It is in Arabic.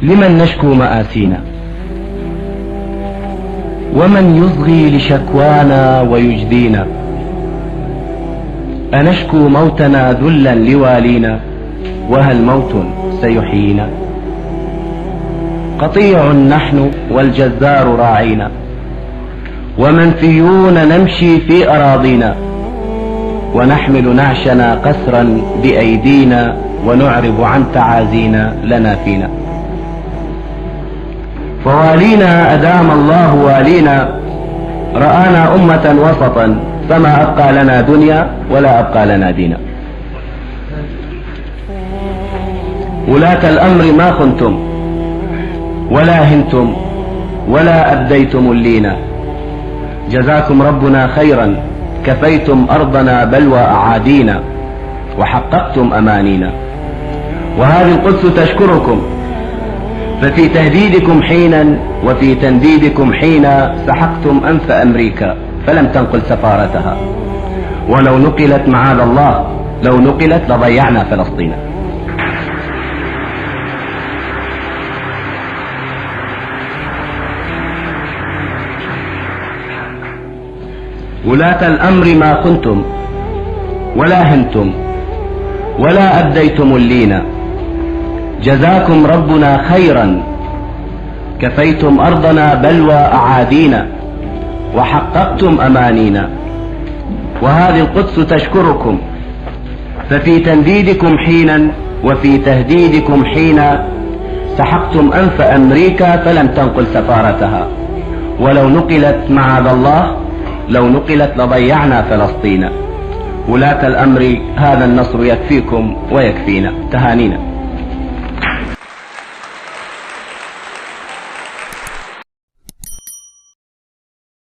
لمن نشكو مآسينا؟ ومن يصغي لشكوانا ويجدينا؟ أنشكو موتنا ذلا لوالينا، وهل موت سيحيينا؟ قطيع نحن والجزار راعينا، ومنفيون نمشي في أراضينا، ونحمل نعشنا قسرا بأيدينا، ونعرض عن تعازينا لنا فينا. فوالينا أدام الله والينا، رآنا أمة وسطا، فما أبقى لنا دنيا ولا أبقى لنا دينا. ولاة الأمر ما خنتم ولا هنتم ولا أبديتم اللينا، جزاكم ربنا خيرا، كفيتم أرضنا بلوى أعادينا، وحققتم أمانينا. وهذه القدس تشكركم، ففي تهديدكم حينا وفي تنديدكم حينا سحقتم أنف أمريكا فلم تنقل سفارتها، ولو نقلت معاذ الله لو نقلت لضيعنا فلسطين. ولاة الأمر ما كنتم ولا هنتم ولا أبديتم اللينا، جزاكم ربنا خيرا، كفيتم أرضنا بلوى أعادينا، وحققتم أمانينا. وهذه القدس تشكركم، ففي تنديدكم حينا وفي تهديدكم حينا سحقتم أنف أمريكا فلم تنقل سفارتها، ولو نقلت معاذ الله لو نقلت لضيعنا فلسطين. ولاة الأمر هذا النصر يكفيكم ويكفينا. تهانينا.